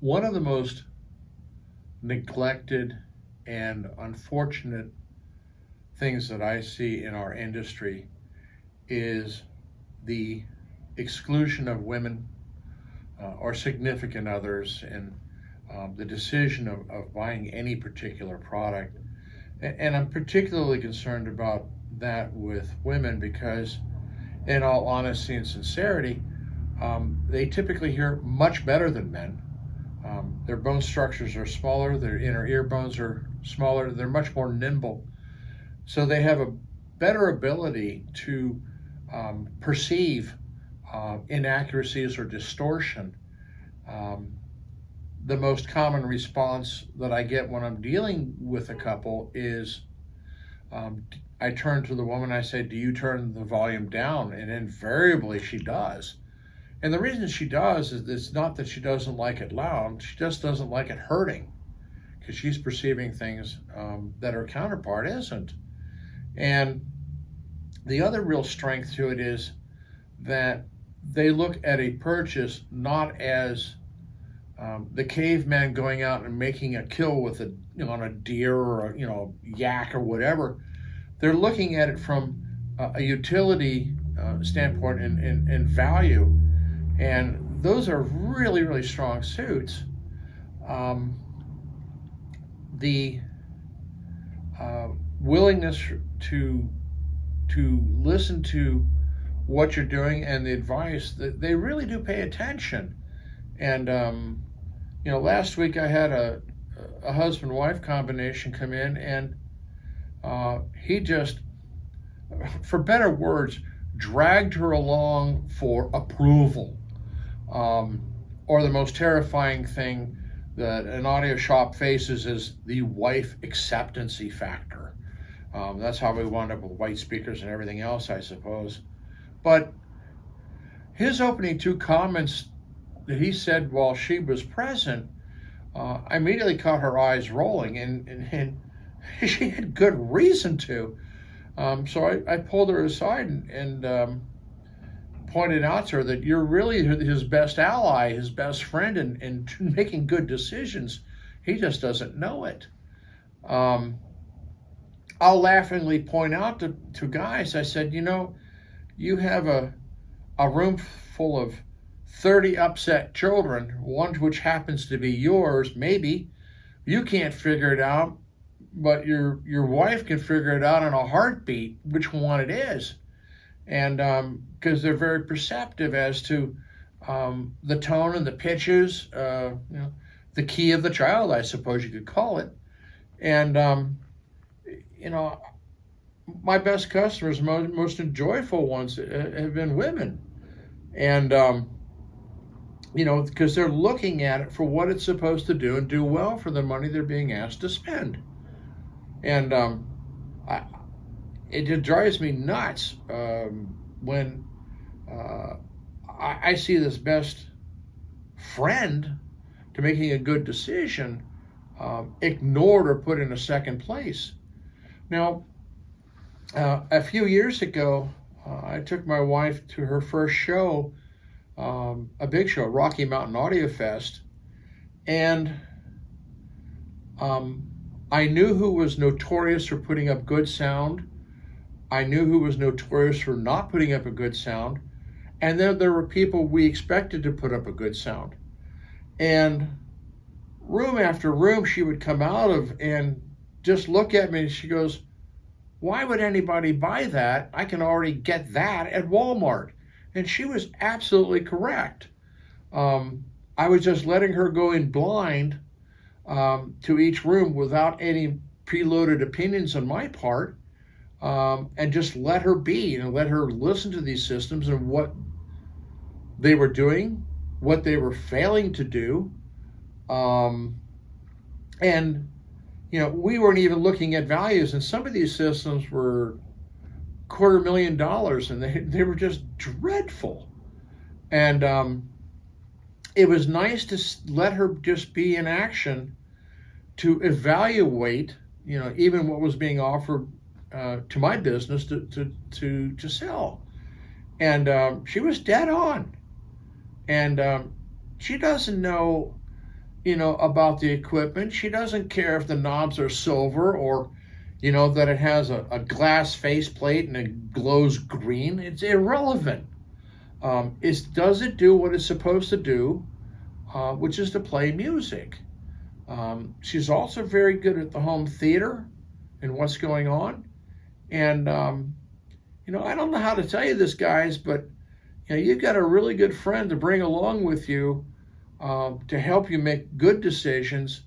One of the most neglected and unfortunate things that I see in our industry is the exclusion of women or significant others in the decision of buying any particular product. And I'm particularly concerned about that with women because, in all honesty and sincerity, they typically hear much better than men. Their bone structures are smaller, their inner ear bones are smaller, they're much more nimble. So they have a better ability to perceive inaccuracies or distortion. The most common response that I get when I'm dealing with a couple is I turn to the woman, I say, "Do you turn the volume down?" And invariably she does. And the reason she does is it's not that she doesn't like it loud, she just doesn't like it hurting because she's perceiving things that her counterpart isn't. And the other real strength to it is that they look at a purchase not as the caveman going out and making a kill with on a deer or a yak or whatever. They're looking at it from a utility standpoint and value, and those are really, really strong suits. The willingness to listen to what you're doing and the advice, that they really do pay attention. And last week I had a husband-wife combination come in, and he just, for better words, dragged her along for approval. Or the most terrifying thing that an audio shop faces is the wife acceptancy factor. That's how we wound up with white speakers and everything else, I suppose. But his opening two comments that he said while she was present, I immediately caught her eyes rolling, and she had good reason to. So I pulled her aside and pointed out to her that you're really his best ally, his best friend in making good decisions. He just doesn't know it. I'll laughingly point out to guys, I said, you have a room full of 30 upset children, one which happens to be yours, maybe. You can't figure it out, but your wife can figure it out in a heartbeat which one it is. And because they're very perceptive as to the tone and the pitches, the key of the child, I suppose you could call it. And my best customers, most joyful ones, have been women. And because they're looking at it for what it's supposed to do and do well for the money they're being asked to spend. And it just drives me nuts when I see this best friend to making a good decision ignored or put in a second place. Now, a few years ago, I took my wife to her first show, a big show, Rocky Mountain Audio Fest, and I knew who was notorious for putting up good sound. I knew who was notorious for not putting up a good sound. And then there were people we expected to put up a good sound. And room after room she would come out of and just look at me and she goes, "Why would anybody buy that? I can already get that at Walmart." And she was absolutely correct. I was just letting her go in blind to each room without any preloaded opinions on my part, and just let her be and let her listen to these systems and what they were doing, what they were failing to do. And we weren't even looking at values, and some of these systems were $250,000, and they were just dreadful. And it was nice to let her just be in action to evaluate, even what was being offered to my business to sell. And she was dead on. And she doesn't know about the equipment. She doesn't care if the knobs are silver or, that it has a glass faceplate and it glows green. It's irrelevant. Does it do what it's supposed to do, which is to play music? She's also very good at the home theater and what's going on. And, I don't know how to tell you this, guys, but, you've got a really good friend to bring along with you to help you make good decisions,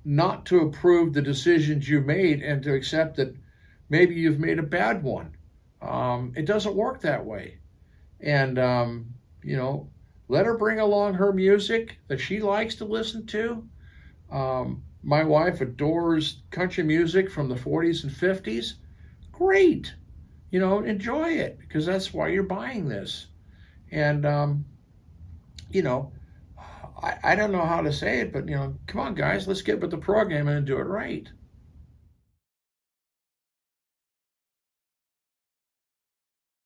not to approve the decisions you made and to accept that maybe you've made a bad one. It doesn't work that way. And, let her bring along her music that she likes to listen to. My wife adores country music from the 40s and 50s. Great. Enjoy it because that's why you're buying this. And, I don't know how to say it, but, come on, guys, let's get with the program and do it right.